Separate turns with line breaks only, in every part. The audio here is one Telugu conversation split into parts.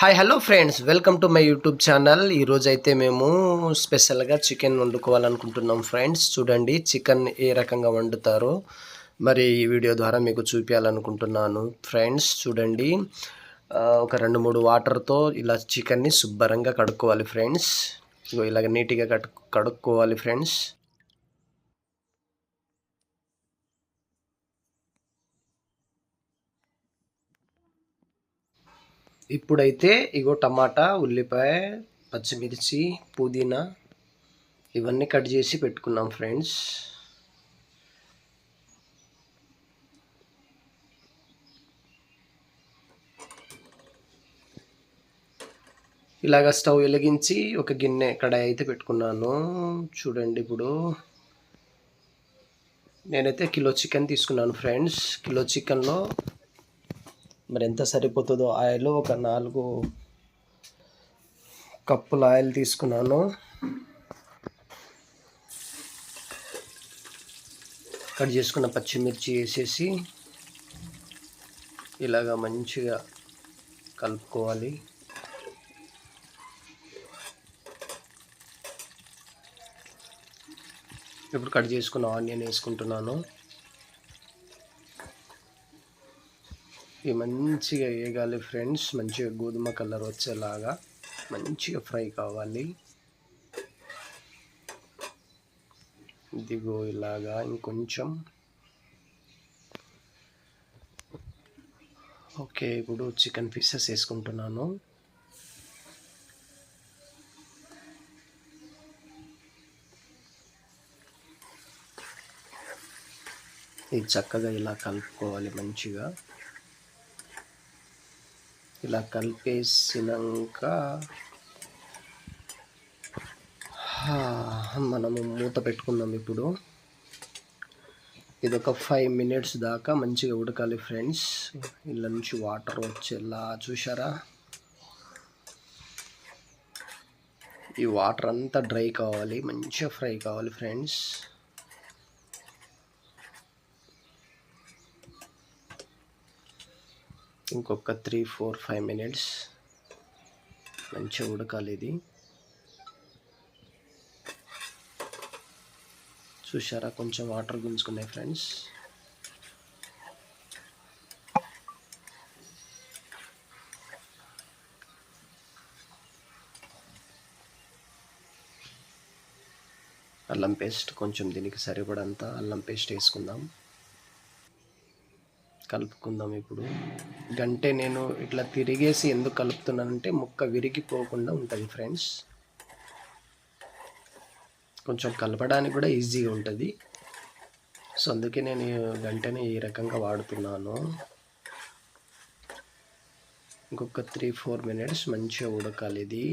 Hi hello friends, welcome to my YouTube channel. ఈరోజైతే మేము స్పెషల్గా చికెన్ వండుకోవాలనుకుంటున్నాం ఫ్రెండ్స్. చూడండి చికెన్ ఏ రకంగా వండుతారో మరి ఈ వీడియో ద్వారా మీకు చూపించాలనుకుంటున్నాను ఫ్రెండ్స్. చూడండి, ఒక 2-3 వాటర్తో ఇలా చికెన్ని శుభ్రంగా కడుక్కోవాలి ఫ్రెండ్స్. ఇలాగ నీట్గా కడుక్కోవాలి ఫ్రెండ్స్. ఇప్పుడైతే టమాటా, ఉల్లిపాయ, పచ్చిమిర్చి, పుదీనా ఇవన్నీ కట్ చేసి పెట్టుకున్నాం ఫ్రెండ్స్. ఇలాగ స్టవ్ వెలిగించి ఒక గిన్నె కడాయి అయితే పెట్టుకున్నాను. చూడండి, ఇప్పుడు నేనైతే కిలో చికెన్ తీసుకున్నాను ఫ్రెండ్స్. కిలో చికెన్లో మరి ఎంత సరిపోతుందో ఆయిల్, ఒక 4 కప్పుల ఆయిల్ తీసుకున్నాను. కట్ చేసుకున్న పచ్చిమిర్చి వేసేసి ఇలాగా మంచిగా కలుపుకోవాలి. ఇప్పుడు కట్ చేసుకున్న ఆనియన్ వేసుకుంటున్నాను. ఇవి మంచిగా వేగాలి ఫ్రెండ్స్. మంచిగా గోధుమ కలర్ వచ్చేలాగా మంచిగా ఫ్రై కావాలి. ఇదిగో ఇలాగా ఇంకొంచెం. ఓకే, ఇప్పుడు చికెన్ పీసెస్ వేసుకుంటున్నాను. ఇది చక్కగా ఇలా కలుపుకోవాలి మంచిగా. ఇలా కలిపేసినాక మనము మూత పెట్టుకుందాం. ఇప్పుడు ఇది ఒక 5 మినిట్స్ దాకా మంచిగా ఉడకాలి ఫ్రెండ్స్. ఇలా నుంచి వాటర్ వచ్చేలా చూసారా? ఈ వాటర్ అంతా డ్రై కావాలి, మంచిగా ఫ్రై కావాలి ఫ్రెండ్స్. ఇంకొక 3-4-5 మినిట్స్ మంచిగా ఉడకాలి ఇది. చూసారా, కొంచెం వాటర్ గుంజుకున్నాయి ఫ్రెండ్స్. అల్లం పేస్ట్ కొంచెం, దీనికి సరిపడంత అల్లం పేస్ట్ వేసుకుందాం, కలుపుకుందాం. ఇప్పుడు గంటే నేను ఇట్లా తిరిగేసి ఎందుకు కలుపుతున్నానంటే ముక్క విరిగిపోకుండా ఉంటుంది ఫ్రెండ్స్. కొంచెం కలపడానికి కూడా ఈజీగా ఉంటుంది. సో అందుకే నేను గంటనే ఈ రకంగా వాడుతున్నాను. ఇంకొక 3-4 మినిట్స్ మంచిగా ఉడకాలి ఇది.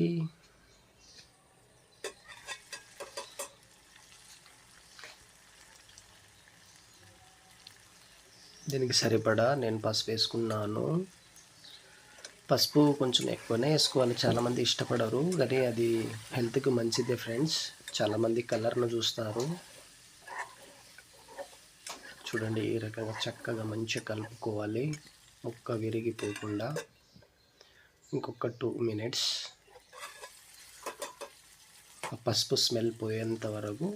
దీనికి సరిపడా నేను పసుపు వేసుకున్నాను. పసుపు కొంచెం ఎక్కువనే వేసుకోవాలి. చాలామంది ఇష్టపడరు, కానీ అది హెల్త్కి మంచిదే ఫ్రెండ్స్. చాలామంది కలర్ను చూస్తారు. చూడండి, ఈ రకంగా చక్కగా మంచిగా కలుపుకోవాలి, ముక్క విరిగిపోకుండా. ఇంకొక 2 మినిట్స్ పసుపు స్మెల్ పోయేంత వరకు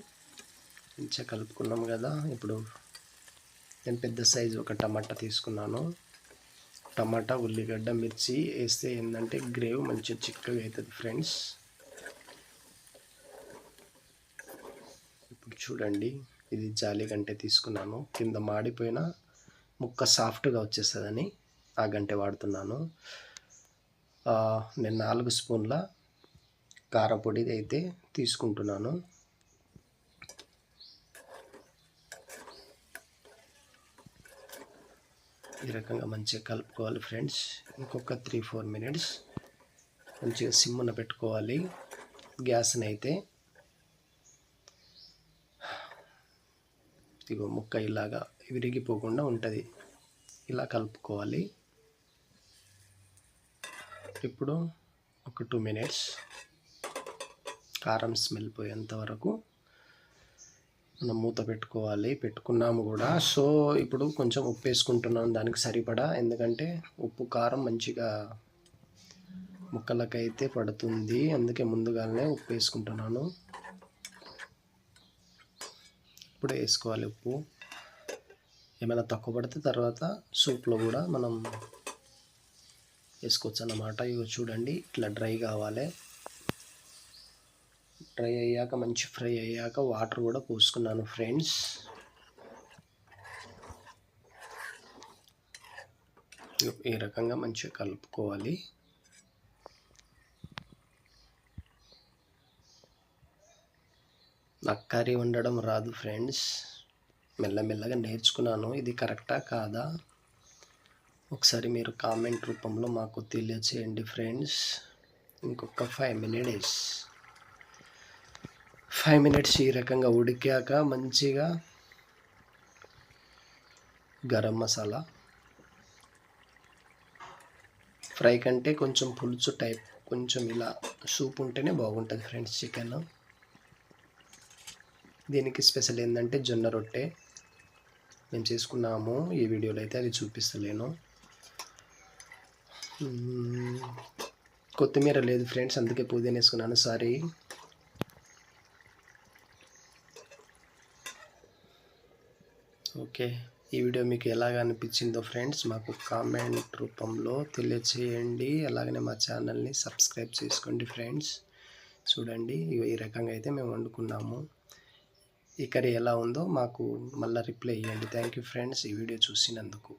మంచిగా కలుపుకున్నాం కదా. ఇప్పుడు నేను పెద్ద సైజు ఒక టమాటా తీసుకున్నాను. టమాటా, ఉల్లిగడ్డ, మిర్చి వేస్తే ఏంటంటే గ్రేవీ మంచిగా చిక్కగా అవుతుంది ఫ్రెండ్స్. ఇప్పుడు చూడండి, ఇది జాలి గంటె తీసుకున్నాను. కింద మాడిపోయిన ముక్క సాఫ్ట్గా వచ్చేస్తుందని ఆ గంటె వాడుతున్నాను. నేను 4 స్పూన్ల కారపొడి అయితే తీసుకుంటున్నాను. ఈ రకంగా మంచిగా కలుపుకోవాలి ఫ్రెండ్స్. ఇంకొక 3-4 మినిట్స్ మంచిగా సిమ్మున పెట్టుకోవాలి గ్యాస్ని అయితే. ఇగో ముక్క ఇలాగా విరిగిపోకుండా ఉంటుంది, ఇలా కలుపుకోవాలి. ఇప్పుడు ఒక 2 మినిట్స్ కారం స్మెల్ పోయేంత వరకు మనం మూత పెట్టుకున్నాము కూడా. సో ఇప్పుడు కొంచెం ఉప్పు వేసుకుంటున్నాను దానికి సరిపడా, ఎందుకంటే ఉప్పు కారం మంచిగా ముక్కలకైతే పడుతుంది, అందుకే ముందుగానే ఉప్పు వేసుకుంటున్నాను. ఇప్పుడు వేసుకోవాలి ఉప్పు. ఏమైనా తక్కువ పడితే తర్వాత సూప్లో కూడా మనం వేసుకోవచ్చు అన్నమాట. ఇవి చూడండి, ఇట్లా డ్రై కావాలి. డ్రై అయ్యాక మంచి ఫ్రై అయ్యాక వాటర్ కూడా పోసుకున్నాను ఫ్రెండ్స్. ఈ రకంగా మంచిగా కలుపుకోవాలి. నాకు కర్రీ వండడం రాదు ఫ్రెండ్స్, మెల్లమెల్లగా నేర్చుకున్నాను. ఇది కరెక్టా కాదా ఒకసారి మీరు కామెంట్ రూపంలో మాకు తెలియచేయండి ఫ్రెండ్స్. ఇంకొక 5 మినిట్స్ ఈ రకంగా ఉడికాక మంచిగా గరం మసాలా, ఫ్రై కంటే కొంచెం పులుసు టైప్, కొంచెం ఇలా సూప్ ఉంటేనే బాగుంటుంది ఫ్రెండ్స్ చికెన్. దీనికి స్పెషల్ ఏంటంటే జొన్న రొట్టె మేము చేసుకున్నాము. ఈ వీడియోలో అయితే అది చూపిస్తలేను. కొత్తిమీర లేదు ఫ్రెండ్స్, అందుకే పుదీనా వేసుకున్నాను, సారీ. ఓకే, ఈ వీడియో మీకు ఎలాగ అనిపించిందో ఫ్రెండ్స్ మాకు కామెంట్ రూపంలో తెలియచేయండి. అలాగనే మా ఛానల్ని సబ్స్క్రైబ్ చేసుకోండి ఫ్రెండ్స్. చూడండి, ఈ రకంగా అయితే మేము వండుకున్నాము. ఈ కర్రీ ఎలా ఉందో మాకు మళ్ళీ రిప్లై ఇవ్వండి. థ్యాంక్ యూ ఫ్రెండ్స్ ఈ వీడియో చూసినందుకు.